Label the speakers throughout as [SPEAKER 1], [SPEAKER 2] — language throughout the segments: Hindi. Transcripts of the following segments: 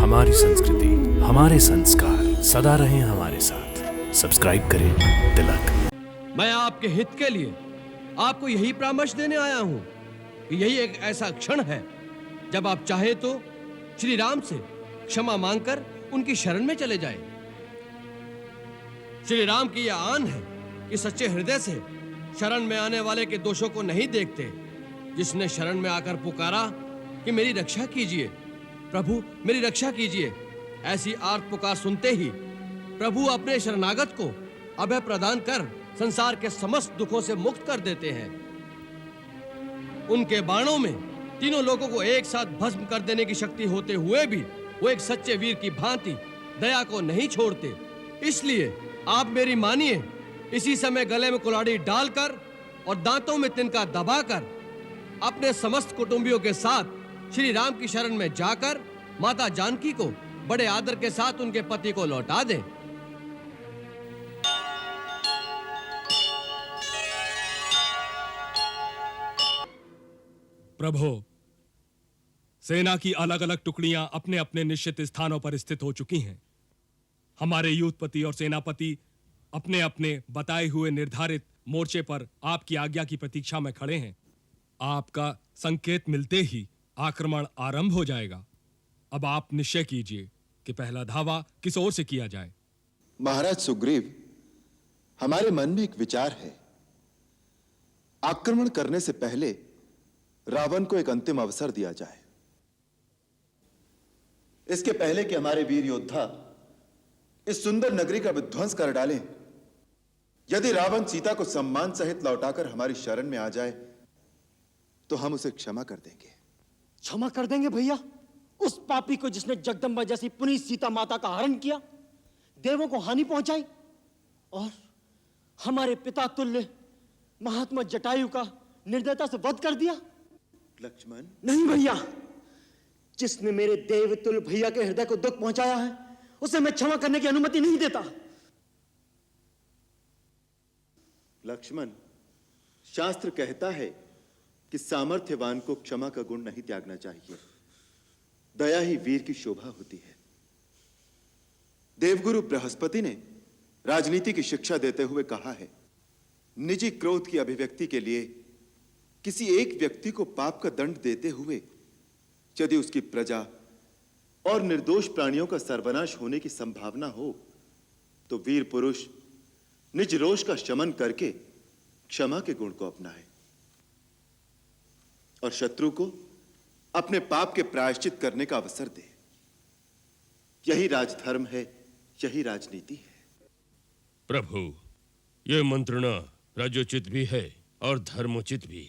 [SPEAKER 1] हमारी संस्कृति, हमारे संस्कार सदा रहें हमारे साथ। सब्सक्राइब करें तिलक।
[SPEAKER 2] मैं आपके हित के लिए आपको यही परामर्श देने आया हूं कि यही एक ऐसा क्षण है जब आप चाहे तो श्री राम से क्षमा मांगकर उनकी शरण में चले जाएं। श्री राम की यह आन है कि सच्चे हृदय से शरण में आने वाले के दोषों को नहीं देखते। जिसने शरण में आकर पुकारा कि मेरी रक्षा कीजिए प्रभु, मेरी रक्षा कीजिए, ऐसी आर्त पुकार सुनते ही प्रभु अपने शरणागत को अभय प्रदान कर संसार के समस्त दुखों से मुक्त कर देते हैं। उनके बाणों में तीनों लोगों को एक साथ भस्म कर देने की शक्ति होते हुए भी वो एक सच्चे वीर की भांति दया को नहीं छोड़ते। इसलिए आप मेरी मानिए, इसी समय गले में कुल्हाड़ी डालकर और दांतों में तिनका दबाकर अपने समस्त कुटुंबियों के साथ श्री राम की शरण में जाकर माता जानकी को बड़े आदर के साथ उनके पति को लौटा दें।
[SPEAKER 3] प्रभु, सेना की अलग अलग टुकड़ियां अपने अपने निश्चित स्थानों पर स्थित हो चुकी हैं। हमारे युद्धपति और सेनापति अपने अपने बताए हुए निर्धारित मोर्चे पर आपकी आज्ञा की प्रतीक्षा में खड़े हैं। आपका संकेत मिलते ही आक्रमण आरंभ हो जाएगा। अब आप निश्चय कीजिए कि पहला धावा किस ओर से किया जाए।
[SPEAKER 4] महाराज सुग्रीव, हमारे मन में एक विचार है। आक्रमण करने से पहले रावण को एक अंतिम अवसर दिया जाए। इसके पहले कि हमारे वीर योद्धा इस सुंदर नगरी का विध्वंस कर डालें, यदि रावण सीता को सम्मान सहित लौटाकर हमारी शरण में आ जाए तो हम उसे क्षमा कर देंगे।
[SPEAKER 5] क्षमा कर देंगे भैया? उस पापी को जिसने जगदंबा जैसी पुनीत सीता माता का हरण किया, देवों को हानि पहुंचाई और हमारे पिता तुल्य महात्मा जटायु का निर्दयता से वध कर दिया?
[SPEAKER 4] लक्ष्मण,
[SPEAKER 5] नहीं भैया, जिसने मेरे देवतुल्य भैया के हृदय को दुख पहुंचाया है उसे मैं क्षमा करने की अनुमति नहीं देता।
[SPEAKER 4] लक्ष्मण, शास्त्र कहता है कि सामर्थ्यवान को क्षमा का गुण नहीं त्यागना चाहिए। दया ही वीर की शोभा होती है। देवगुरु बृहस्पति ने राजनीति की शिक्षा देते हुए कहा है, निजी क्रोध की अभिव्यक्ति के लिए किसी एक व्यक्ति को पाप का दंड देते हुए यदि उसकी प्रजा और निर्दोष प्राणियों का सर्वनाश होने की संभावना हो तो वीर पुरुष निज रोष का शमन करके क्षमा के गुण को अपनाए और शत्रु को अपने पाप के प्रायश्चित करने का अवसर दे। यही राजधर्म है, यही राजनीति है।
[SPEAKER 6] प्रभु, यह मंत्रणा राजोचित भी है और धर्मोचित भी।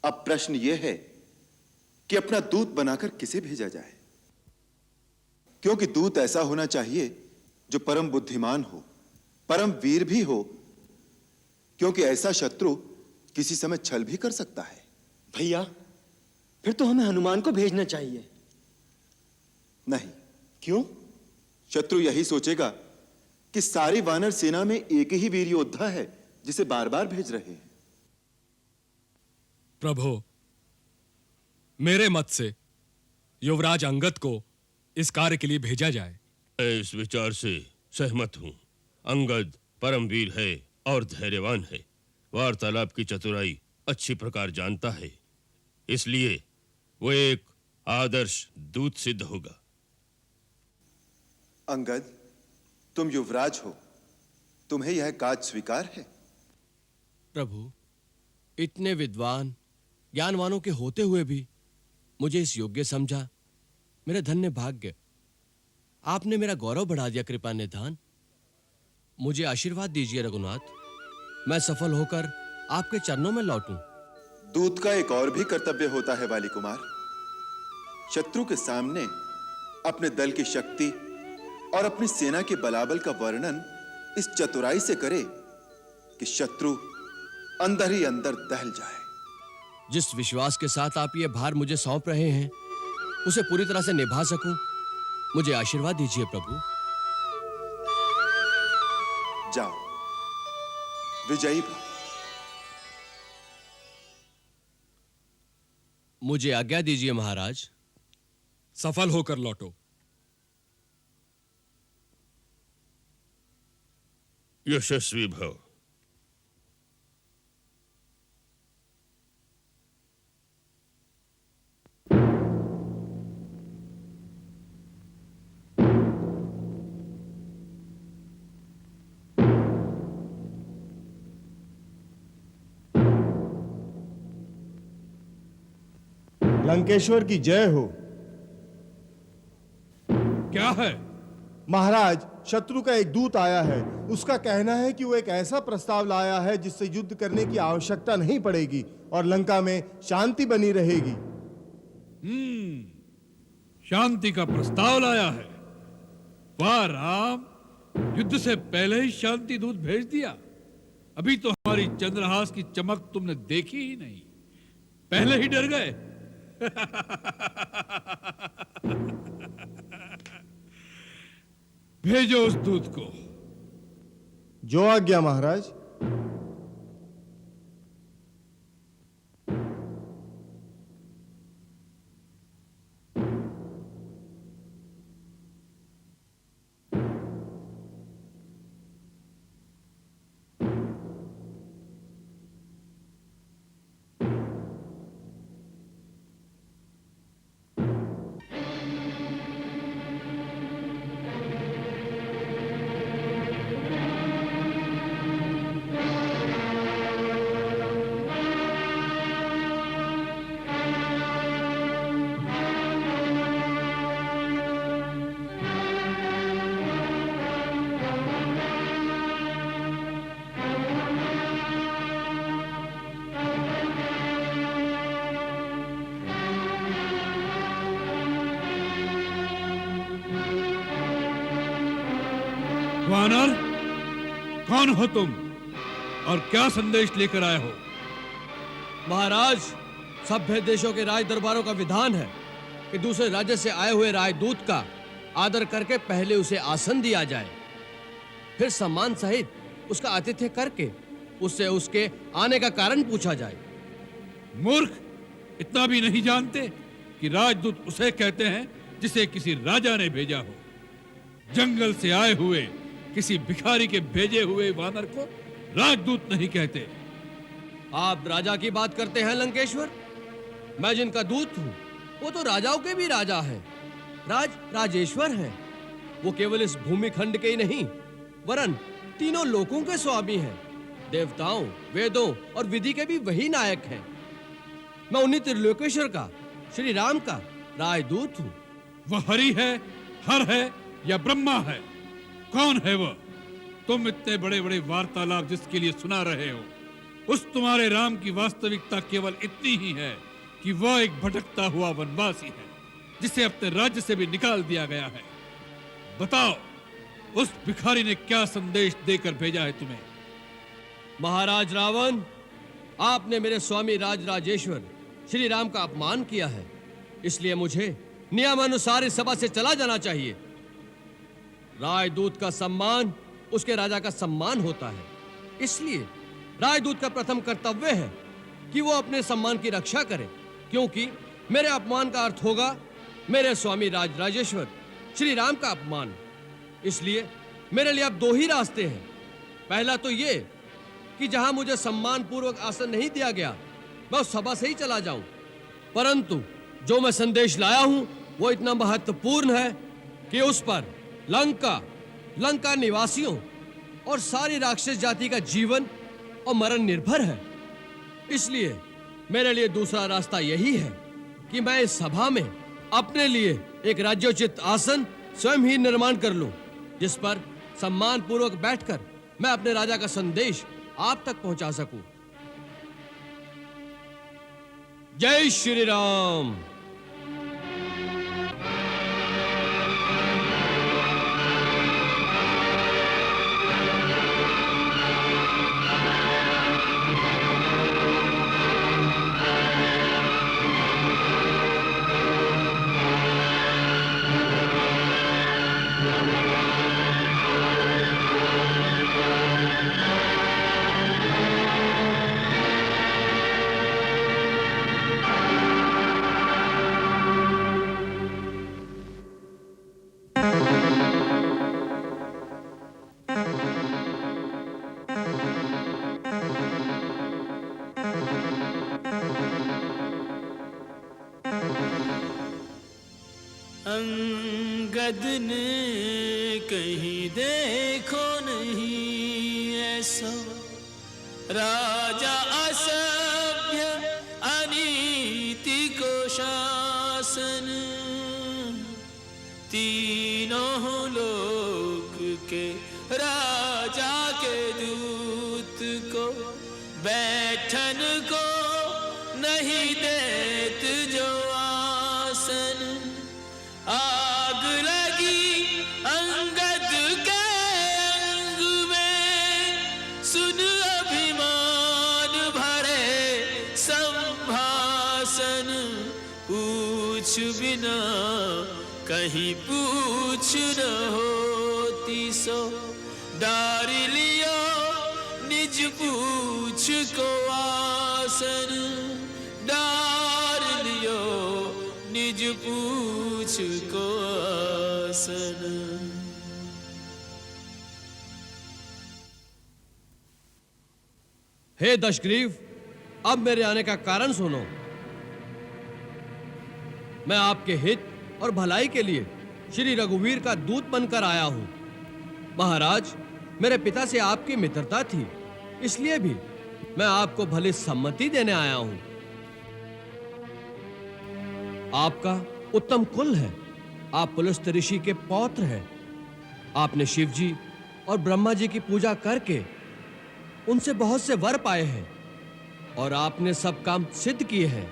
[SPEAKER 4] अब प्रश्न यह है कि अपना दूत बनाकर किसे भेजा जाए, क्योंकि दूत ऐसा होना चाहिए जो परम बुद्धिमान हो, परम वीर भी हो, क्योंकि ऐसा शत्रु किसी समय छल भी कर सकता है।
[SPEAKER 5] भैया, फिर तो हमें हनुमान को भेजना चाहिए।
[SPEAKER 4] नहीं।
[SPEAKER 5] क्यों?
[SPEAKER 4] शत्रु यही सोचेगा कि सारी वानर सेना में एक ही वीर योद्धा है जिसे बार बार भेज रहे हैं।
[SPEAKER 3] प्रभु, मेरे मत से युवराज अंगद को इस कार्य के लिए भेजा जाए।
[SPEAKER 6] मैं इस विचार से सहमत हूं। अंगद परम वीर है और धैर्यवान है, वार्तालाप की चतुराई अच्छी प्रकार जानता है, इसलिए वो एक आदर्श दूत सिद्ध होगा।
[SPEAKER 4] अंगद, तुम युवराज हो, तुम्हें यह काज स्वीकार है?
[SPEAKER 2] प्रभु, इतने विद्वान ज्ञानवानों के होते हुए भी मुझे इस योग्य समझा, मेरे धन्य भाग्य। आपने मेरा गौरव बढ़ा दिया कृपा निधान। मुझे आशीर्वाद दीजिए रघुनाथ, मैं सफल होकर आपके चरणों में लौटूं।
[SPEAKER 4] दूत का एक और भी कर्तव्य होता है वाली कुमार। शत्रु के सामने अपने दल की शक्ति और अपनी सेना के बलाबल का वर्णन इस चतुराई से करे कि शत्रु अंदर ही अंदर दहल जाए।
[SPEAKER 2] जिस विश्वास के साथ आप ये भार मुझे सौंप रहे हैं उसे पूरी तरह से निभा सकूं, मुझे आशीर्वाद दीजिए प्रभु।
[SPEAKER 4] जाओ, विजयी भव।
[SPEAKER 2] मुझे आज्ञा दीजिए महाराज।
[SPEAKER 3] सफल होकर लौटो।
[SPEAKER 6] यशस्वी भव।
[SPEAKER 7] लंकेश्वर की जय हो।
[SPEAKER 3] क्या है?
[SPEAKER 7] महाराज, शत्रु का एक दूत आया है। उसका कहना है कि वो एक ऐसा प्रस्ताव लाया है जिससे युद्ध करने की आवश्यकता नहीं पड़ेगी और लंका में शांति बनी रहेगी।
[SPEAKER 8] शांति का प्रस्ताव लाया है? वाह राम, युद्ध से पहले ही शांति दूत भेज दिया। अभी तो हमारी चंद्रहास की चमक तुमने देखी ही नहीं, पहले ही डर गए। भेजो उस दूत को।
[SPEAKER 7] जो आज्ञा महाराज।
[SPEAKER 8] वानर, कौन हो तुम और क्या संदेश लेकर आए हो?
[SPEAKER 2] महाराज, सभ्य देशों के राज दरबारों का विधान है कि दूसरे राज्य से आए हुए राजदूत का आदर करके पहले उसे आसन दिया जाए, फिर सम्मान सहित उसका आतिथ्य करके उससे उसके आने का कारण पूछा जाए।
[SPEAKER 8] मूर्ख, इतना भी नहीं जानते कि राजदूत उसे कहते हैं जिसे किसी राजा ने भेजा हो। जंगल से आए हुए किसी भिखारी के भेजे हुए वानर को राजदूत नहीं कहते।
[SPEAKER 2] आप राजा की बात करते हैं लंकेश्वर? मैं जिनका दूत हूं वो तो राजाओं के भी राजा है, राजेश्वर हैं। वो केवल इस भूमि खंड के ही नहीं वरन तीनों लोकों के स्वामी हैं। देवताओं, वेदों और विधि के भी वही नायक हैं। मैं उन्हीं त्रिलोकेश्वर का, श्री राम का राजदूत हूं।
[SPEAKER 8] वह हरि है, हर है या ब्रह्मा है? कौन है वह? तुम इतने बड़े बड़े वार्तालाप जिसके लिए सुना रहे हो, उस तुम्हारे राम की वास्तविकता केवल इतनी ही है कि वह एक भटकता हुआ वनवासी है जिसे अपने राज्य से भी निकाल दिया गया है। बताओ, उस भिखारी ने क्या संदेश देकर भेजा है तुम्हें?
[SPEAKER 2] महाराज रावण, आपने मेरे स्वामी राजेश्वर श्री राम का अपमान किया है, इसलिए मुझे नियमानुसार इस सभा से चला जाना चाहिए। राजदूत का सम्मान उसके राजा का सम्मान होता है, इसलिए राजदूत का प्रथम कर्तव्य है कि वो अपने सम्मान की रक्षा करे, क्योंकि मेरे अपमान का अर्थ होगा मेरे स्वामी राजेश्वर श्री राम का अपमान। इसलिए मेरे लिए अब दो ही रास्ते हैं। पहला तो ये कि जहां मुझे सम्मान पूर्वक आसन नहीं दिया गया मैं उस सभा से ही चला जाऊं, परंतु जो मैं संदेश लाया हूं वो इतना महत्वपूर्ण है कि उस पर लंका निवासियों और सारी राक्षस जाति का जीवन और मरण निर्भर है। इसलिए मेरे लिए दूसरा रास्ता यही है कि मैं इस सभा में अपने लिए एक राज्योचित आसन स्वयं ही निर्माण कर लूं, जिस पर सम्मान पूर्वक बैठकर मैं अपने राजा का संदेश आप तक पहुंचा सकूं। जय श्री राम।
[SPEAKER 9] अंगद ने कहीं देखो नहीं ऐसा राजा असभ्य अनीति को शासन तीनों लोक के राजा के दूत को बैठन को नहीं देत जो आसन आग लगी अंगद के अंग में सुन अभिमान भरे संभाषण पूछ बिना कहीं पूछ न होती सो डार लियो निज पूछ को आसन डार लियो निज पूछ को आसन।
[SPEAKER 2] हे दशग्रीव, अब मेरे आने का कारण सुनो। मैं आपके हित और भलाई के लिए श्री रघुवीर का दूत बनकर आया हूं। महाराज, मेरे पिता से आपकी मित्रता थी, इसलिए भी मैं आपको भली सम्मति देने आया हूं। आपका उत्तम कुल है, आप पुलस्त्य ऋषि के पौत्र हैं। आपने शिव जी और ब्रह्मा जी की पूजा करके उनसे बहुत से वर पाए हैं और आपने सब काम सिद्ध किए हैं।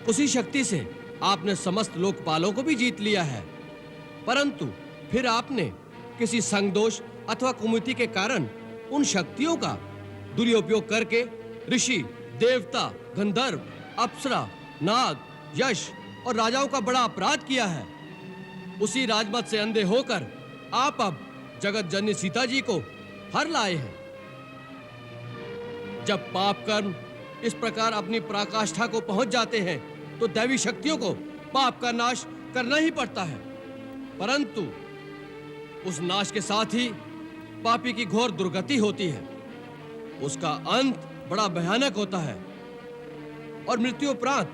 [SPEAKER 2] उसी शक्ति से आपने समस्त लोकपालों को भी जीत लिया है, परंतु फिर आपने किसी संगदोष अथवा कुमति के कारण उन शक्तियों का दुरुपयोग करके ऋषि, देवता, गंधर्व, अप्सरा, नाग, यश और राजाओं का बड़ा अपराध किया है। उसी राजमत से अंधे होकर आप अब जगत जननी सीता जी को हर लाए हैं। जब पाप कर्म इस प्रकार अपनी पराकाष्ठा को पहुंच जाते हैं तो दैवी शक्तियों को पाप का नाश करना ही पड़ता है, परंतु उस नाश के साथ ही पापी की घोर दुर्गति होती है। उसका अंत बड़ा भयानक होता है और मृत्यु उपरांत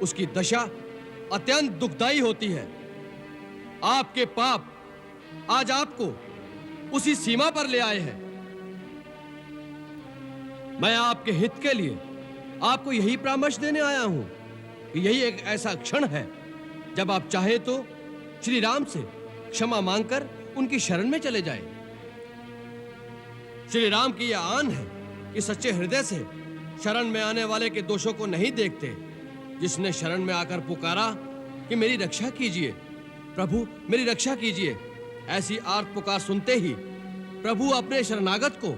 [SPEAKER 2] उसकी दशा अत्यंत दुखदायी होती है। आपके पाप आज आपको उसी सीमा पर ले आए हैं। मैं आपके हित के लिए आपको यही परामर्श देने आया हूं कि यही एक ऐसा क्षण है जब आप चाहे तो श्री राम से क्षमा मांगकर उनकी शरण में चले जाएं। श्री राम की यह आन है कि सच्चे हृदय से शरण में आने वाले के दोषों को नहीं देखते। जिसने शरण में आकर पुकारा कि मेरी रक्षा कीजिए प्रभु, मेरी रक्षा कीजिए, ऐसी आर्त पुकार सुनते ही प्रभु अपने शरणागत को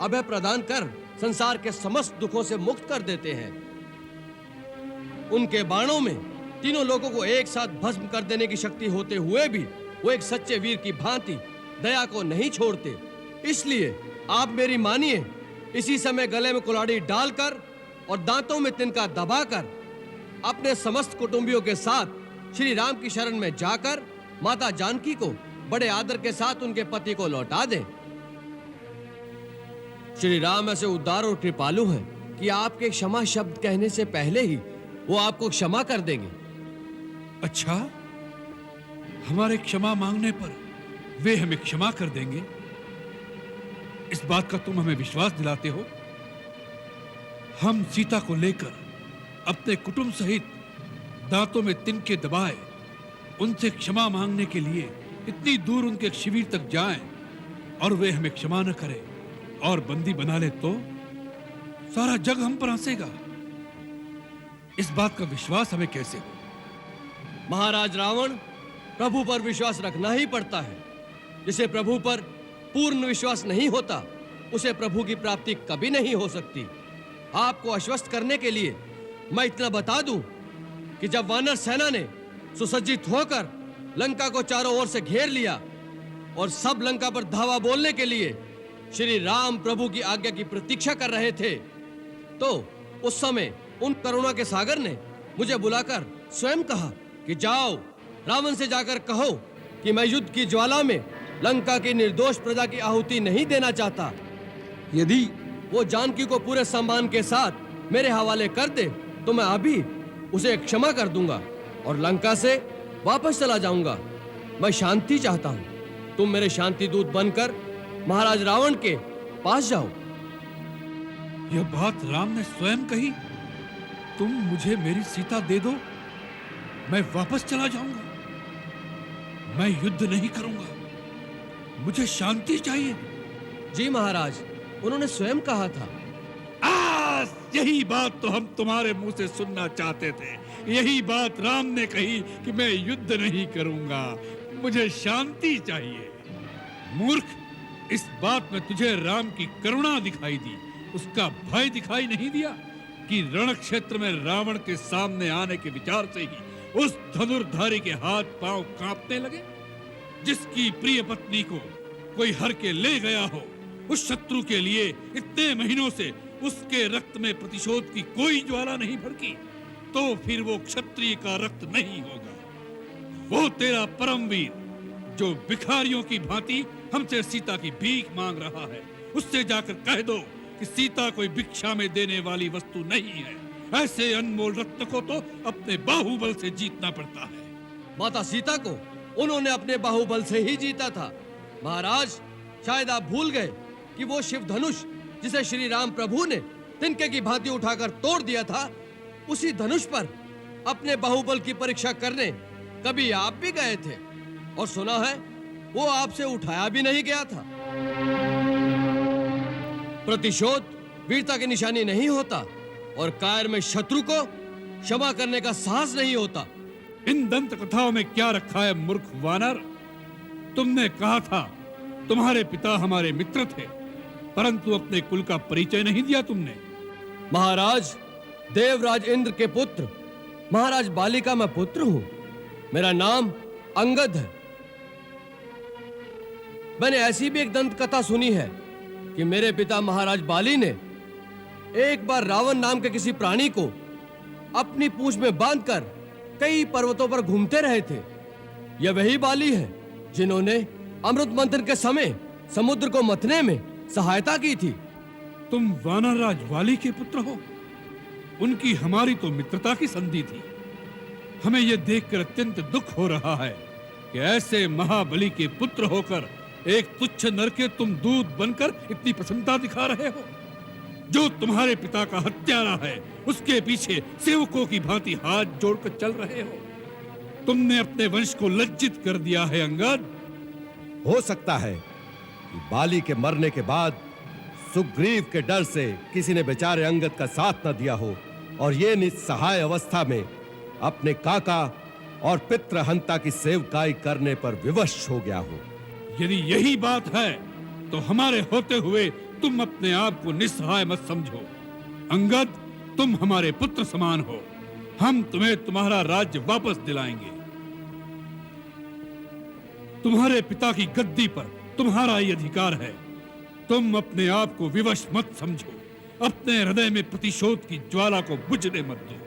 [SPEAKER 2] अभय प्रदान कर संसार के समस्त दुखों से मुक्त कर देते हैं। उनके बाणों में तीनों लोगों को एक साथ भस्म कर देने की शक्ति होते हुए भी वो एक सच्चे वीर की भांति दया को नहीं छोड़ते। इसलिए आप मेरी मानिए, इसी समय गले में कुल्हाड़ी डालकर और दांतों में तिनका दबाकर अपने समस्त कुटुंबियों के साथ श्री राम की शरण में जाकर माता जानकी को बड़े आदर के साथ उनके पति को लौटा दें। श्री राम ऐसे उदार और कृपालु हैं कि आपके क्षमा शब्द कहने से पहले ही वो आपको क्षमा कर देंगे।
[SPEAKER 8] अच्छा, हमारे क्षमा मांगने पर वे हमें क्षमा कर देंगे, इस बात का तुम हमें विश्वास दिलाते हो? हम सीता को लेकर अपने कुटुंब सहित दांतों में तिनके दबाए उनसे क्षमा मांगने के लिए इतनी दूर उनके शिविर तक जाएं और वे हमें क्षमा न करें और बंदी बना ले तो सारा जग हम पर हंसेगा। इस बात का विश्वास हमें कैसे हो?
[SPEAKER 2] महाराज रावण, प्रभु पर विश्वास रखना ही पड़ता है। जिसे प्रभु पर पूर्ण विश्वास नहीं होता उसे प्रभु की प्राप्ति कभी नहीं हो सकती। आपको आश्वस्त करने के लिए मैं इतना बता दूं कि जब वानर सेना ने सुसज्जित होकर लंका को चारों ओर से घेर लिया और सब लंका पर धावा बोलने के लिए श्री राम प्रभु की आज्ञा की प्रतीक्षा कर रहे थे, तो उस समय उन करुणा के सागर ने मुझे बुलाकर स्वयं कहा कि जाओ, रावण से जाकर कहो कि मैं युद्ध की ज्वाला में लंका की निर्दोष प्रजा की आहुति नहीं देना चाहता। यदि वो जानकी को पूरे सम्मान के साथ मेरे हवाले कर दे तो मैं अभी उसे क्षमा कर दूंगा और लंका से वापस चला जाऊंगा। मैं शांति चाहता हूं। तुम मेरे शांति दूत बनकर महाराज रावण के पास जाओ।
[SPEAKER 8] यह बात राम ने स्वयं कही। तुम मुझे मेरी सीता दे दो, मैं वापस चला जाऊंगा। मैं युद्ध नहीं करूंगा, मुझे शांति चाहिए।
[SPEAKER 2] जी महाराज, उन्होंने स्वयं कहा था।
[SPEAKER 8] यही बात तो हम तुम्हारे मुंह से सुनना चाहते थे। यही बात राम ने कही कि मैं युद्ध नहीं करूंगा, मुझे शांति चाहिए। मूर्ख, इस बात में तुझे राम की करुणा दिखाई दी, उसका भय दिखाई नहीं दिया कि रण क्षेत्र में रावण के सामने आने के विचार से ही उस धनुर्धारी के हाथ पांव कांपने लगे। जिसकी प्रिय पत्नी को कोई हर के ले गया हो, उस शत्रु के लिए इतने महीनों से उसके रक्त में प्रतिशोध की कोई ज्वाला नहीं भड़की, तो फिर वो क्षत्रिय का रक्त नहीं होगा। वो तेरा परमवीर जो भिखारियों की भांति हमसे सीता की भीख मांग रहा है, उससे जाकर कह दो कि सीता कोई भिक्षा में देने वाली वस्तु नहीं है। ऐसे अनमोल रत्न को तो अपने बाहुबल से जीतना पड़ता है।
[SPEAKER 2] माता सीता को उन्होंने अपने बाहुबल से ही जीता था। महाराज, शायद आप भूल गए कि वो शिव धनुष जिसे श्री राम प्रभु ने तिनके की भांति उठाकर तोड़ दिया था, उसी धनुष पर अपने बाहुबल की परीक्षा करने कभी आप भी गए थे, और सुना है वो आपसे उठाया भी नहीं गया था। प्रतिशोध वीरता की निशानी नहीं होता, और कायर में शत्रु को क्षमा करने का साहस नहीं होता।
[SPEAKER 8] इन दंत कथाओं में क्या रखा है मूर्ख वानर? तुमने कहा था तुम्हारे पिता हमारे मित्र थे, परंतु अपने कुल का परिचय नहीं दिया तुमने।
[SPEAKER 2] महाराज, देवराज इंद्र के पुत्र महाराज बाली का मैं पुत्र हूं। मेरा नाम अंगद है। मैंने ऐसी भी एक दंत कथा सुनी है कि मेरे पिता महाराज बाली ने एक बार रावण नाम के किसी प्राणी को अपनी पूंछ में बांधकर कई पर्वतों पर घूमते रहे थे। यह वही बाली है जिन्होंने अमृत मंथन के समय समुद्र को मथने में सहायता की थी।
[SPEAKER 8] तुम वानरराज वाली के पुत्र हो। उनकी हमारी तो मित्रता की संधि थी। हमें यह देखकर अत्यंत दुख हो रहा है कि ऐसे महाबली के पुत्र होकर एक तुच्छ नर के तुम दूत बनकर इतनी प्रसन्नता दिखा रहे हो। जो तुम्हारे पिता का हत्यारा है, उसके पीछे सेवकों की भांति हाथ जोड़कर चल रहे हो। तुमने अपने वंश को लज्जित कर दिया है अंगद।
[SPEAKER 10] हो सकता है कि बाली के मरने के बाद सुग्रीव के डर से किसी ने बेचारे अंगद का साथ न दिया हो, और ये निस्सहाय अवस्था में अपने काका और पितृहंता की सेवकाई करने पर विवश हो गया हो।
[SPEAKER 8] यदि यही बात है तो हमारे होते हुए तुम अपने आप को निस्सहाय मत समझो। अंगद, तुम हमारे पुत्र समान हो। हम तुम्हें तुम्हारा राज्य वापस दिलाएंगे। तुम्हारे पिता की गद्दी पर तुम्हारा ही अधिकार है। तुम अपने आप को विवश मत समझो। अपने हृदय में प्रतिशोध की ज्वाला को बुझने मत दो।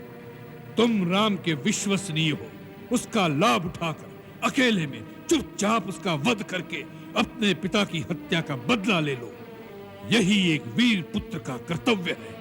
[SPEAKER 8] तुम राम के विश्वसनीय हो। उसका लाभ उठाकर अकेले में चुपचाप उसका वध करके अपने पिता की हत्या का बदला ले लो। यही एक वीर पुत्र का कर्तव्य है।